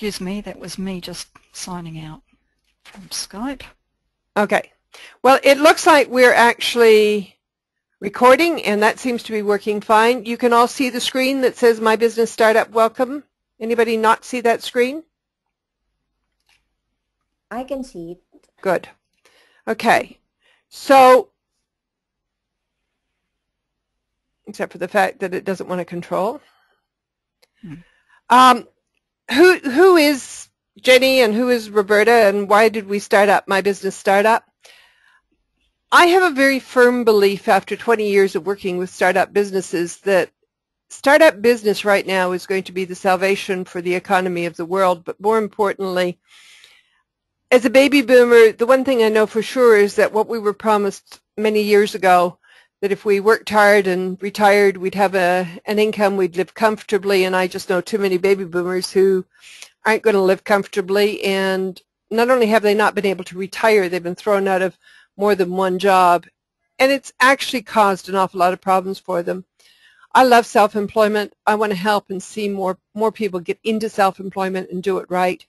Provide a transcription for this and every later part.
Excuse me, that was me just signing out from Skype. Okay. Well, it looks like we're actually recording, and that seems to be working fine. You can all see the screen that says My Business Startup Welcome. Anybody not see that screen? I can see it. Good. Okay. So, except for the fact that it doesn't want to control. Who is Jenny and who is Roberta, and why did we start up My Business Startup? I have a very firm belief after 20 years of working with startup businesses that startup business right now is going to be the salvation for the economy of the world, but more importantly, as a baby boomer, the one thing I know for sure is that what we were promised many years ago, that if we worked hard and retired, we'd have an income, we'd live comfortably, and I just know too many baby boomers who aren't going to live comfortably, and not only have they not been able to retire, they've been thrown out of more than one job, and it's actually caused an awful lot of problems for them. I love self-employment. I want to help and see more people get into self-employment and do it right.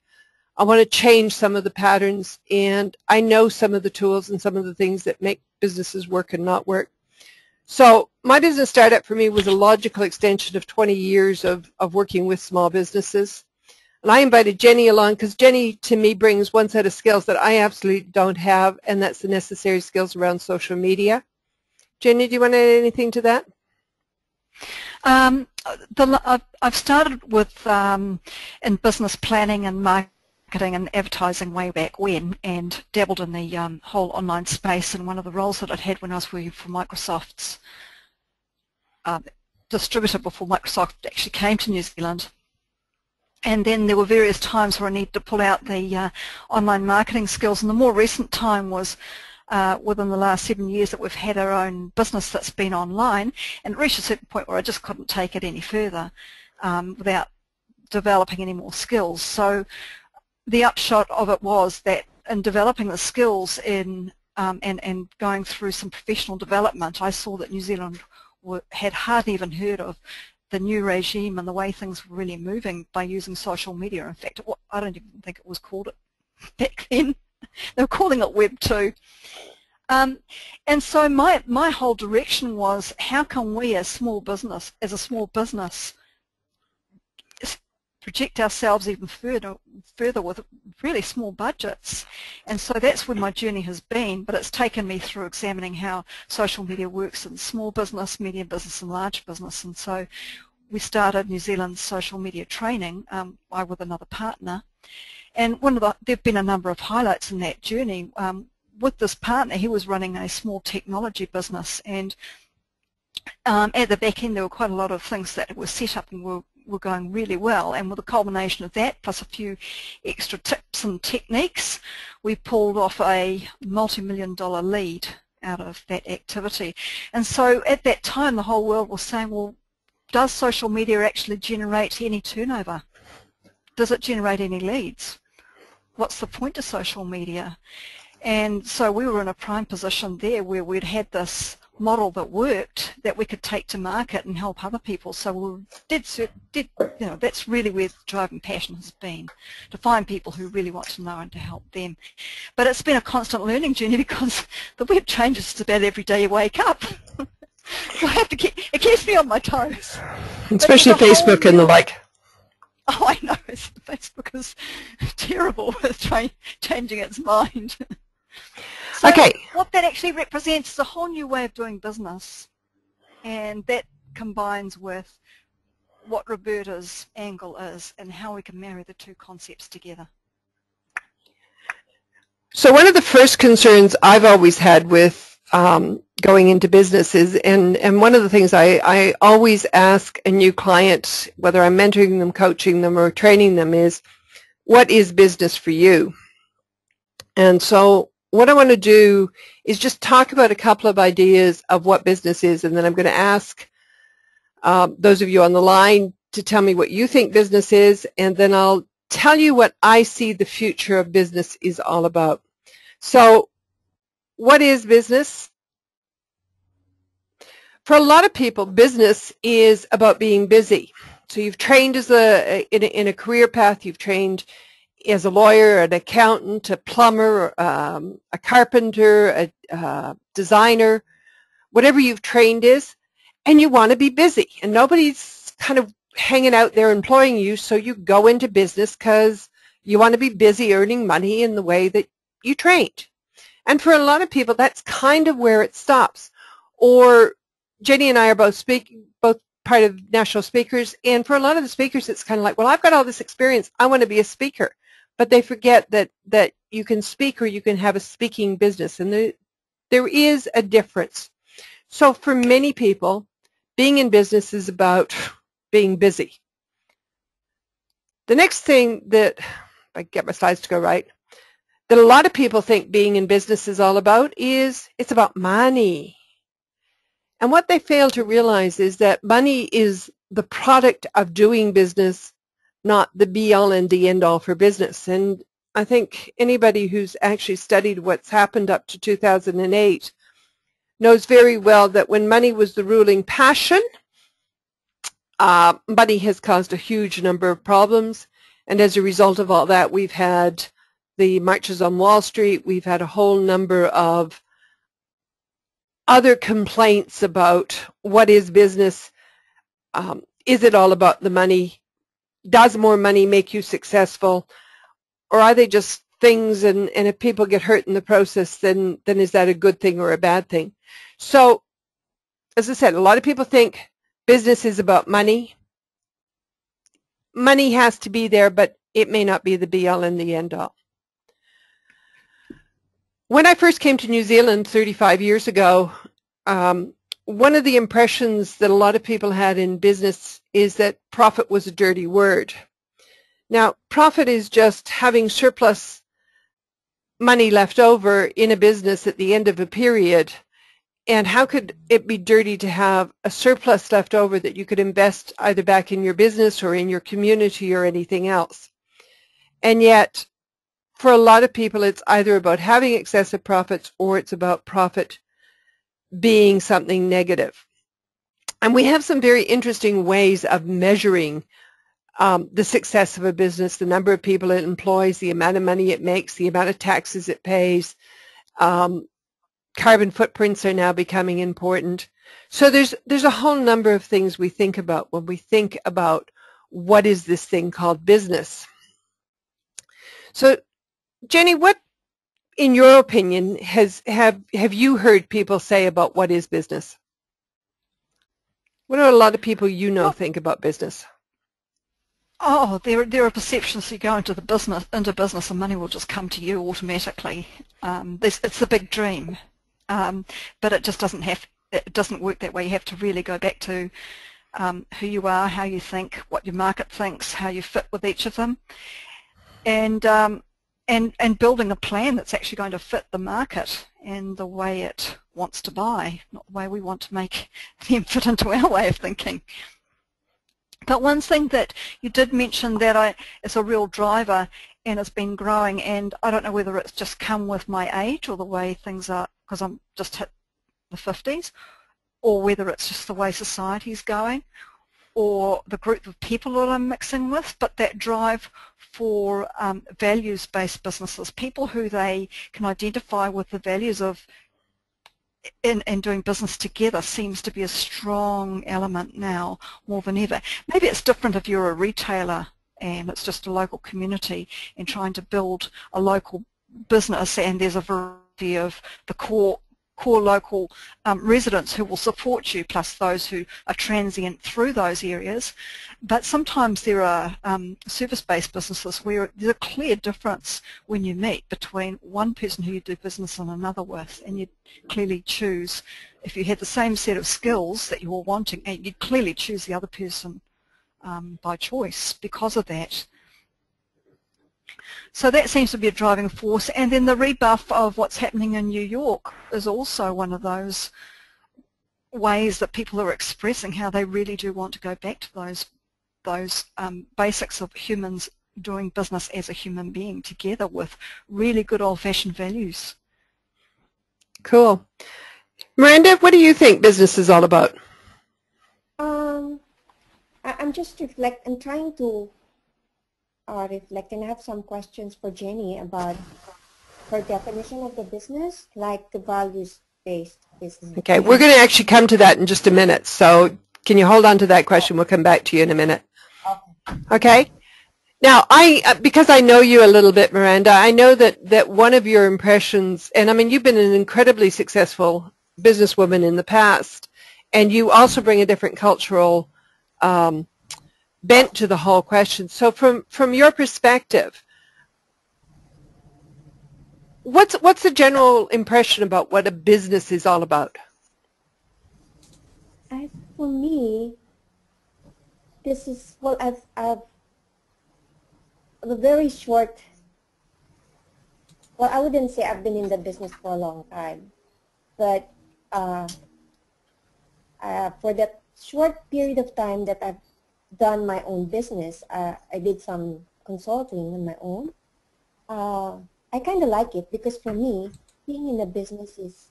I want to change some of the patterns, and I know some of the tools and some of the things that make businesses work and not work. So My Business Startup for me was a logical extension of 20 years of working with small businesses. And I invited Jenny along because Jenny, to me, brings one set of skills that I absolutely don't have, and that's the necessary skills around social media. Jenny, do you want to add anything to that? I've started with in business planning and marketing and advertising way back when, and dabbled in the whole online space. And one of the roles that I'd had when I was working for Microsoft's distributor before Microsoft actually came to New Zealand. And then there were various times where I needed to pull out the online marketing skills, and the more recent time was within the last 7 years that we've had our own business that's been online, and it reached a certain point where I just couldn't take it any further without developing any more skills. So the upshot of it was that in developing the skills in and going through some professional development, I saw that New Zealand had hardly even heard of the new regime and the way things were really moving by using social media. In fact, I don't even think it was called it back then. They were calling it Web 2. And so my whole direction was, how can we as a small business, project ourselves even further with really small budgets? And so that's where my journey has been, but it's taken me through examining how social media works in small business, medium business and large business. And so we started New Zealand's social media training, I with another partner, and there've been a number of highlights in that journey. With this partner, he was running a small technology business, and at the back end there were quite a lot of things that were set up and were going really well, and with the culmination of that plus a few extra tips and techniques, we pulled off a multi-million-dollar lead out of that activity. And so at that time the whole world was saying, well, does social media actually generate any turnover? Does it generate any leads? What's the point of social media? And so we were in a prime position there where we'd had this model that worked that we could take to market and help other people. So we that's really where the driving passion has been, to find people who really want to know and to help them. But it's been a constant learning journey because the web changes just about every day you wake up. So I have to it keeps me on my toes. Especially Facebook and the like. Oh, I know. Facebook is terrible with changing its mind. So okay. What that actually represents is a whole new way of doing business, and that combines with what Roberta's angle is and how we can marry the two concepts together. So one of the first concerns I've always had with going into businesses, and one of the things I always ask a new client, whether I'm mentoring them, coaching them, or training them, is, what is business for you? And so what I want to do is just talk about a couple of ideas of what business is, and then I'm going to ask those of you on the line to tell me what you think business is, and then I'll tell you what I see the future of business is all about. So what is business? For a lot of people, business is about being busy. So you've trained as in a career path, you've trained as a lawyer, an accountant, a plumber, a carpenter, a designer, whatever you've trained is, and you want to be busy. And nobody's kind of hanging out there employing you, so you go into business because you want to be busy earning money in the way that you trained. And for a lot of people, that's kind of where it stops. Or Jenny and I are both part of national speakers, and for a lot of the speakers, it's kind of like, well, I've got all this experience, I want to be a speaker. But they forget that you can speak or you can have a speaking business, and there is a difference. So for many people, being in business is about being busy. The next thing that, if I get my slides to go right, that a lot of people think being in business is all about is it's about money. And what they fail to realize is that money is the product of doing business, not the be-all and the end-all for business. And I think anybody who's actually studied what's happened up to 2008 knows very well that when money was the ruling passion, money has caused a huge number of problems. And as a result of all that, we've had the marches on Wall Street. We've had a whole number of other complaints about what is business. Is it all about the money? Does more money make you successful? Or are they just things, and if people get hurt in the process, then is that a good thing or a bad thing? So, as I said, a lot of people think business is about money. Money has to be there, but it may not be the be-all and the end-all. When I first came to New Zealand 35 years ago, one of the impressions that a lot of people had in business is that profit was a dirty word. Now, profit is just having surplus money left over in a business at the end of a period. And how could it be dirty to have a surplus left over that you could invest either back in your business or in your community or anything else? And yet, for a lot of people, it's either about having excessive profits or it's about profit being something negative. And we have some very interesting ways of measuring the success of a business, the number of people it employs, the amount of money it makes, the amount of taxes it pays. Carbon footprints are now becoming important. So there's a whole number of things we think about when we think about what is this thing called business. So, Jenny, what, in your opinion, have you heard people say about what is business? What do a lot of people you know think about business? Oh, there are perceptions. You go into business and money will just come to you automatically. It's a big dream, but it just doesn't work that way. You have to really go back to who you are, how you think, what your market thinks, how you fit with each of them, and building a plan that's actually going to fit the market and the way it wants to buy, not the way we want to make them fit into our way of thinking. But one thing that you did mention that is a real driver and has been growing, and I don't know whether it's just come with my age or the way things are, because I'm just hit the 50s, or whether it's just the way society's going, or the group of people that I'm mixing with, but that drive for values-based businesses, people who they can identify with the values of and doing business together seems to be a strong element now more than ever. Maybe it's different if you're a retailer and it's just a local community and trying to build a local business, and there's a variety of the core local residents who will support you, plus those who are transient through those areas. But sometimes there are service-based businesses where there's a clear difference when you meet between one person who you do business and another with, and you clearly choose, if you had the same set of skills that you were wanting, and you'd clearly choose the other person by choice because of that. So that seems to be a driving force, and then the rebuff of what's happening in New York is also one of those ways that people are expressing how they really do want to go back to those basics of humans doing business as a human being together with really good old-fashioned values. Cool. Miranda, what do you think business is all about? I'm just I'm trying to reflect, and I have some questions for Jenny about her definition of the business, like the values-based business. Okay, we're going to actually come to that in just a minute. So can you hold on to that question? We'll come back to you in a minute. Okay? Now, because I know you a little bit, Miranda, I know that one of your impressions, and I mean, you've been an incredibly successful businesswoman in the past, and you also bring a different cultural bent to the whole question. So from your perspective, what's the general impression about what a business is all about? For me, this is, well, I've a very short, well, I wouldn't say I've been in the business for a long time, but for that short period of time that I've done my own business, I did some consulting on my own. I kind of like it because for me, being in a business is,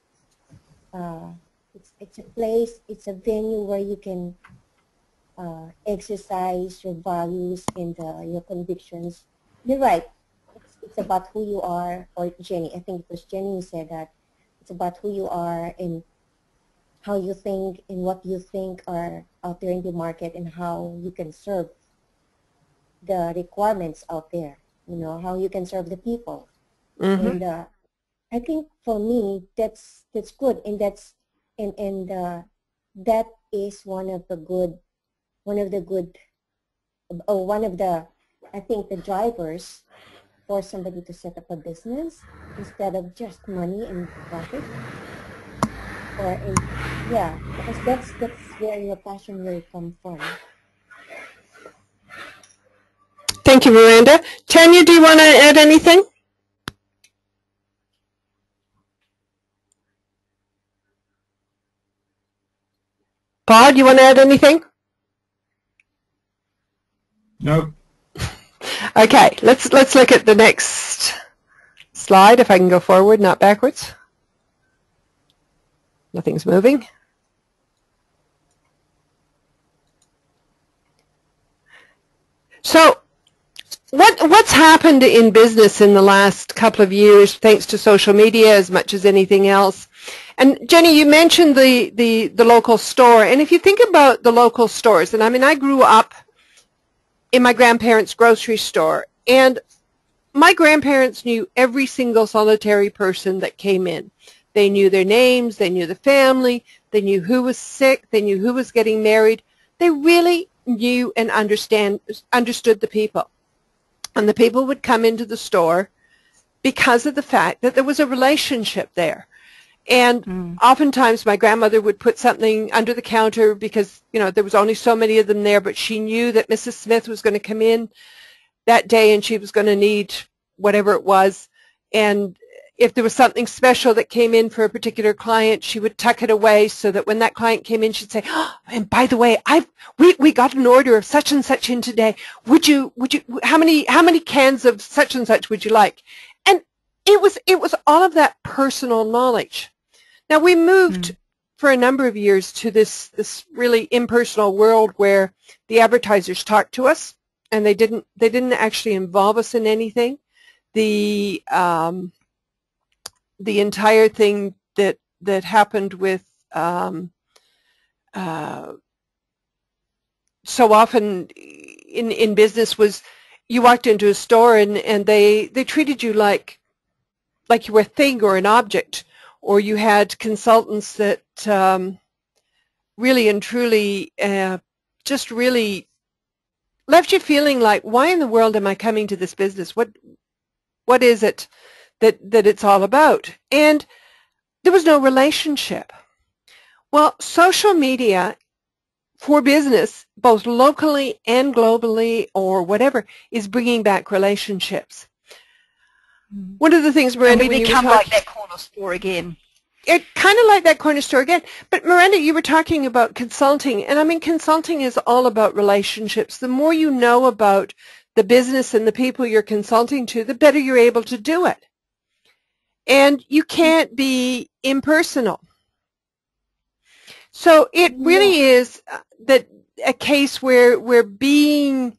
it's a place, it's a venue where you can exercise your values and your convictions. You're right. It's about who you are, or Jenny, I think it was Jenny who said that. It's about who you are and how you think and what you think are out there in the market and how you can serve the requirements out there, you know, how you can serve the people. Mm-hmm. And I think for me, that's good, and that's that is one of the I think the drivers for somebody to set up a business instead of just money and profit. Yeah, because that's where your passion will come from. Thank you, Miranda. Tanya, do you want to add anything? Paul, do you want to add anything? No. Okay, let's look at the next slide, if I can go forward, not backwards. Nothing's moving. So what's happened in business in the last couple of years, thanks to social media as much as anything else? And Jenny, you mentioned the local store, and if you think about the local stores, and I mean, I grew up in my grandparents' grocery store, and my grandparents knew every single solitary person that came in. They knew their names, they knew the family, they knew who was sick, they knew who was getting married. They really knew and understood the people. And the people would come into the store because of the fact that there was a relationship there. And oftentimes my grandmother would put something under the counter because, you know, there was only so many of them there, but she knew that Mrs. Smith was going to come in that day and she was going to need whatever it was. And if there was something special that came in for a particular client, she would tuck it away so that when that client came in, she'd say, oh, and by the way, we got an order of such and such in today. How many cans of such and such would you like? And it was all of that personal knowledge. Now we moved for a number of years to this really impersonal world where the advertisers talked to us and they didn't actually involve us in anything. The entire thing that happened with so often in business was you walked into a store and they treated you like you were a thing or an object, or you had consultants that really and truly just really left you feeling like, why in the world am I coming to this business? What is it that it's all about? And there was no relationship. Well, social media for business, both locally and globally or whatever, is bringing back relationships. One of the things, Miranda, and we become like that corner store again. It kind of like that corner store again. But Miranda, you were talking about consulting, and I mean, consulting is all about relationships. The more you know about the business and the people you're consulting to, the better you're able to do it. And you can't be impersonal. So it really is that a case where being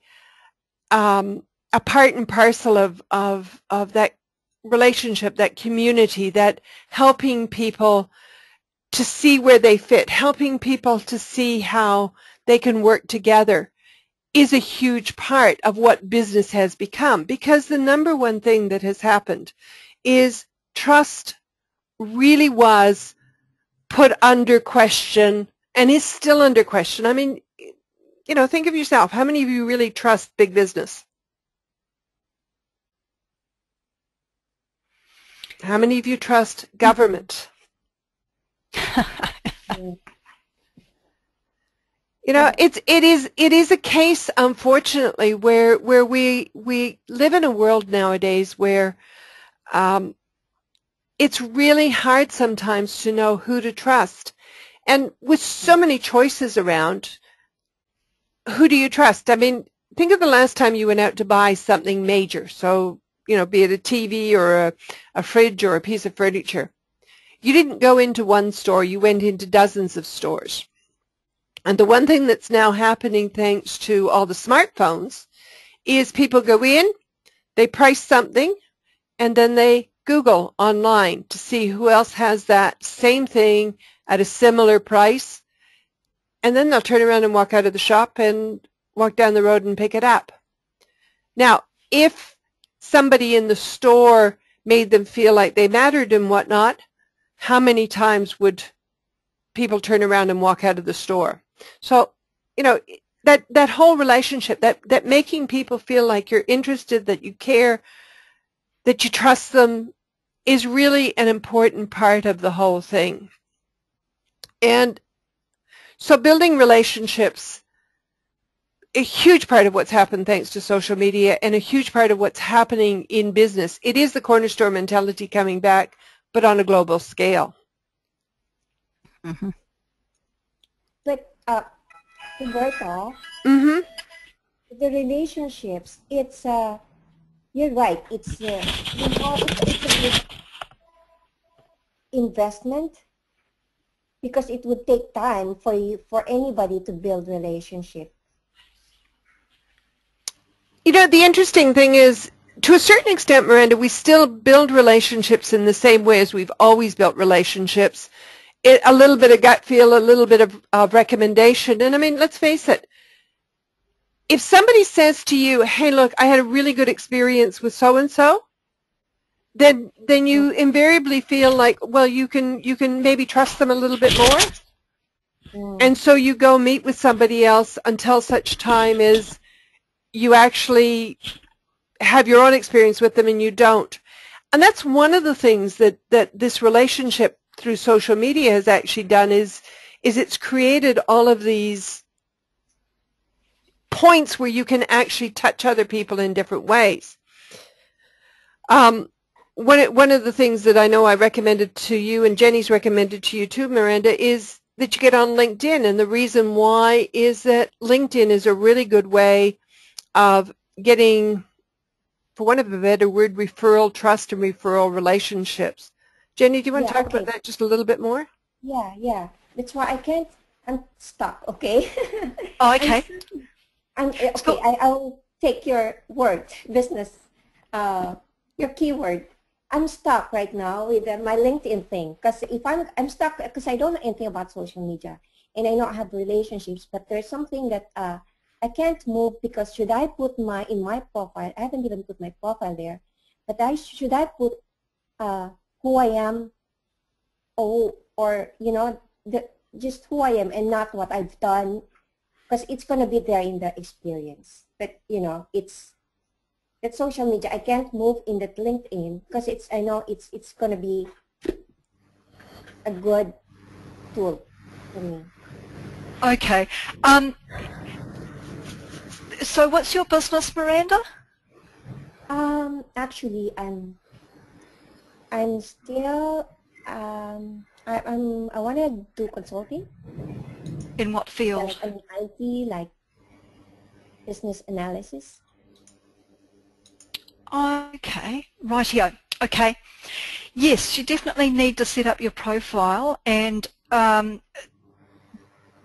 a part and parcel of that relationship, that community, that helping people to see where they fit, helping people to see how they can work together is a huge part of what business has become. Because the number one thing that has happened is trust really was put under question and is still under question. I mean, you know, think of yourself. How many of you really trust big business? How many of you trust government? You know, it is a case, unfortunately, where we live in a world nowadays where it's really hard sometimes to know who to trust. And with so many choices around, who do you trust? I mean, think of the last time you went out to buy something major. So, you know, be it a TV or a fridge or a piece of furniture. You didn't go into one store, you went into dozens of stores. And the one thing that's now happening thanks to all the smartphones is people go in, they price something, and then they Google online to see who else has that same thing at a similar price. And then they'll turn around and walk out of the shop and walk down the road and pick it up. Now, if somebody in the store made them feel like they mattered and whatnot, how many times would people turn around and walk out of the store? So, you know, that whole relationship, that making people feel like you're interested, that you care, that you trust them, is really an important part of the whole thing. And so building relationships, a huge part of what's happened thanks to social media and a huge part of what's happening in business. It is the corner store mentality coming back, but on a global scale. Mm-hmm. But Roberta, Mm-hmm. the relationships, it's you're right. It's you know, it's a investment because it would take time for anybody to build relationship. You know, the interesting thing is, to a certain extent, Miranda, we still build relationships in the same way as we've always built relationships. A little bit of gut feel, a little bit of recommendation. And I mean, let's face it, if somebody says to you, hey, look, I had a really good experience with so-and-so, then you invariably feel like, well, you can maybe trust them a little bit more. And so you go meet with somebody else until such time as you actually have your own experience with them and you don't. And that's one of the things that this relationship through social media has actually done is it's created all of these points where you can actually touch other people in different ways. One of the things that I know I recommended to you and Jenny's recommended to you too, Miranda, is that you get on LinkedIn. And the reason why is that LinkedIn is a really good way of getting, for want of a better word, referral, trust, and referral relationships. Jenny, do you want to talk about that just a little bit more? Yeah. That's why I'm stuck, okay? Oh, okay. Okay, I'll take your word, business, your keyword. I'm stuck right now with my LinkedIn thing because if I'm stuck because I don't know anything about social media and I don't have relationships, but there's something that I can't move because should I put in my profile, I haven't even put my profile there, but should I put who I am, or you know, just who I am and not what I've done, because it's going to be there in the experience. But you know, it's social media. I can't move in that LinkedIn because I know it's going to be a good tool for me. Okay. So what's your business, Miranda? Actually, I'm still I want to do consulting. In what field? Like an IT, like business analysis. Okay, rightio. Okay. Yes, you definitely need to set up your profile, and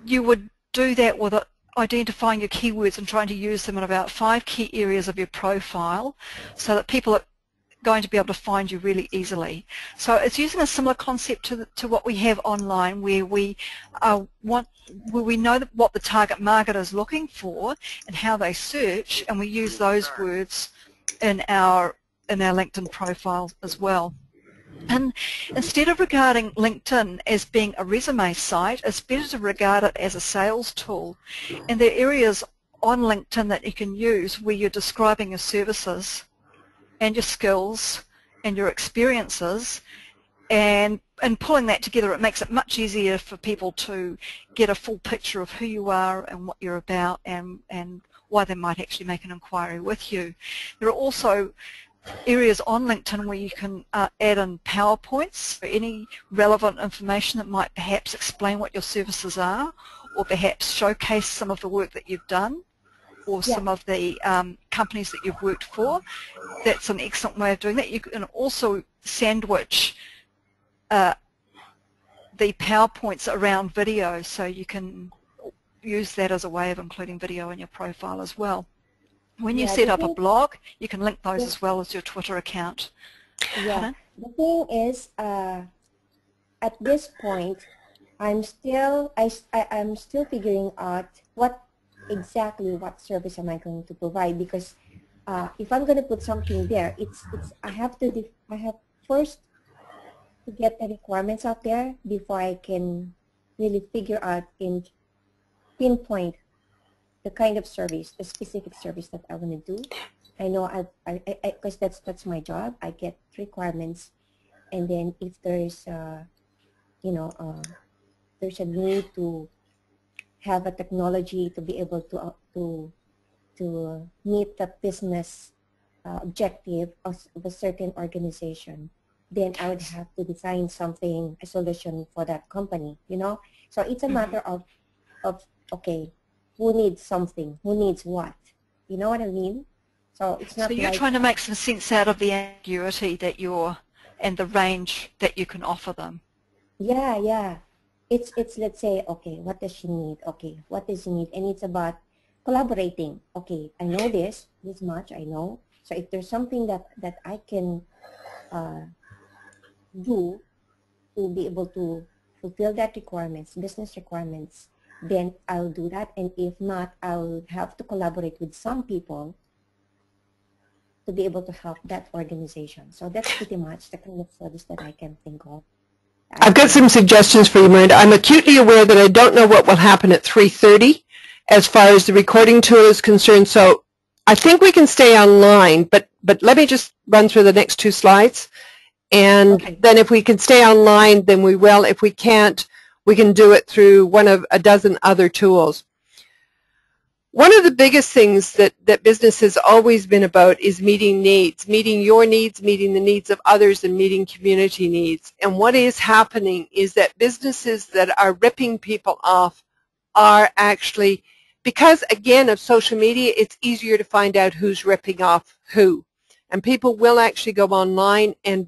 you would do that with identifying your keywords and trying to use them in about 5 key areas of your profile so that people are going to be able to find you really easily. So it's using a similar concept to what we have online, where we know what the target market is looking for and how they search, and we use those words in our LinkedIn profile as well. And instead of regarding LinkedIn as being a resume site, it's better to regard it as a sales tool. And there are areas on LinkedIn that you can use where you're describing your services and your skills and your experiences, and pulling that together, it makes it much easier for people to get a full picture of who you are and what you're about, and why they might actually make an inquiry with you. There are also areas on LinkedIn where you can add in PowerPoints for any relevant information that might perhaps explain what your services are, or perhaps showcase some of the work that you've done, or some of the companies that you've worked for. That's an excellent way of doing that. You can also sandwich the PowerPoints around video, so you can use that as a way of including video in your profile as well. When you set up a blog, you can link those as well as your Twitter account. Yeah, the thing is, at this point, I'm still figuring out what service am I going to provide, because if I'm going to put something there, I have first to get the requirements out there before I can really figure out and pinpoint the kind of service, the specific service that I want to do. I know because that's my job. I get requirements, and then if there's there's a need to have a technology to be able to meet the business objective of a certain organization, then I would have to design something, a solution for that company, So it's a matter of okay, who needs something, who needs what, you know what I mean? So it's not. So you're trying to make some sense out of the ambiguity and the range that you can offer them. Yeah. It's let's say, okay, what does she need? Okay, what does she need? And it's about collaborating. Okay, I know this much, I know. So if there's something that I can do to be able to fulfill that requirements, business requirements, then I'll do that. And if not, I'll have to collaborate with some people to be able to help that organization. So that's pretty much the kind of service that I can think of. I've got some suggestions for you, Miranda. I'm acutely aware that I don't know what will happen at 3:30 as far as the recording tool is concerned, so I think we can stay online, but let me just run through the next 2 slides, and then if we can stay online, then we will. If we can't, we can do it through one of a dozen other tools. One of the biggest things that business has always been about is meeting needs, meeting your needs, meeting the needs of others, and meeting community needs. And what is happening is that businesses that are ripping people off are actually, because again of social media, it's easier to find out who's ripping off who. And people will actually go online and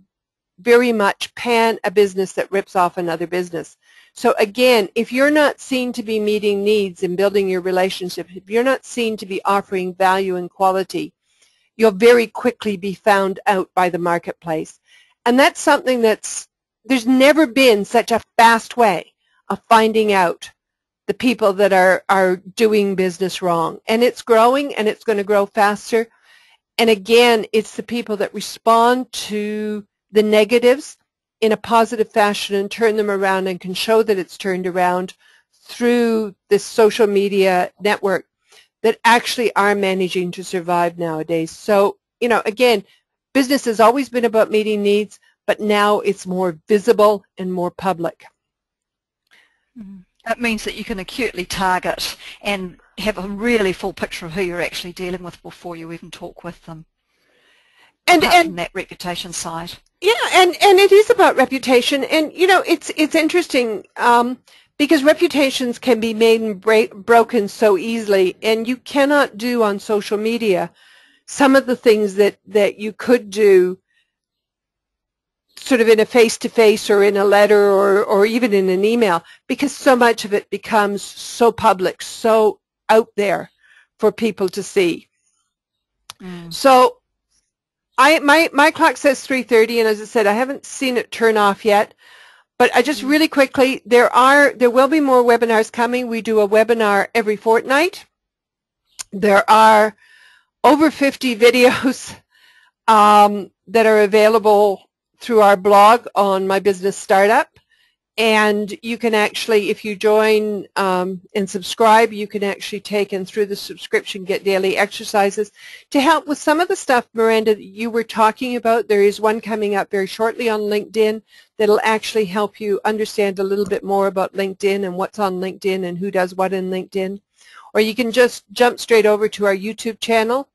very much pan a business that rips off another business. So again, if you're not seen to be meeting needs and building your relationship, if you're not seen to be offering value and quality, you'll very quickly be found out by the marketplace. And that's something there's never been such a fast way of finding out the people that are doing business wrong. And it's growing, and it's going to grow faster. And again, it's the people that respond to the negatives in a positive fashion and turn them around and can show that it's turned around through this social media network that actually are managing to survive nowadays. So, again, business has always been about meeting needs, but now it's more visible and more public. That means that you can acutely target and have a really full picture of who you're actually dealing with before you even talk with them. And from that reputation side. Yeah, and it is about reputation, and it's interesting because reputations can be made and broken so easily, and you cannot do on social media some of the things that you could do sort of in a face-to-face or in a letter or even in an email, because so much of it becomes so public, so out there for people to see. Mm. So my clock says 3:30, and as I said, I haven't seen it turn off yet. But I just really quickly, there will be more webinars coming. We do a webinar every fortnight. There are over 50 videos that are available through our blog on My Business Startup. And you can actually, if you join and subscribe, you can actually take and through the subscription get daily exercises to help with some of the stuff, Miranda, that you were talking about. There is one coming up very shortly on LinkedIn that'll actually help you understand a little bit more about LinkedIn and what's on LinkedIn and who does what in LinkedIn. Or you can just jump straight over to our YouTube channel,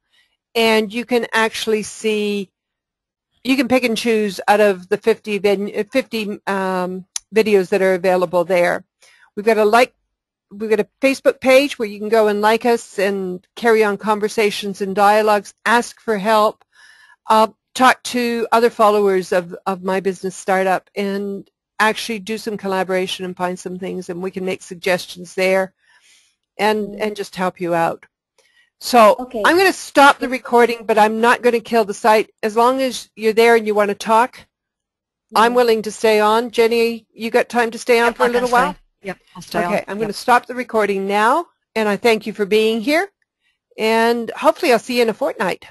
and you can actually see, you can pick and choose out of the 50 videos that are available there. We've got a Facebook page where you can go and like us and carry on conversations and dialogues, ask for help, talk to other followers of My Business Startup, and actually do some collaboration and find some things, and we can make suggestions there and just help you out. So Okay. I'm going to stop the recording, but I'm not going to kill the site. As long as you're there and you want to talk, I'm willing to stay on. Jenny, you got time to stay on for a little while? Yep, I'll stay on. Okay, I'm going to stop the recording now, and I thank you for being here, and hopefully I'll see you in a fortnight.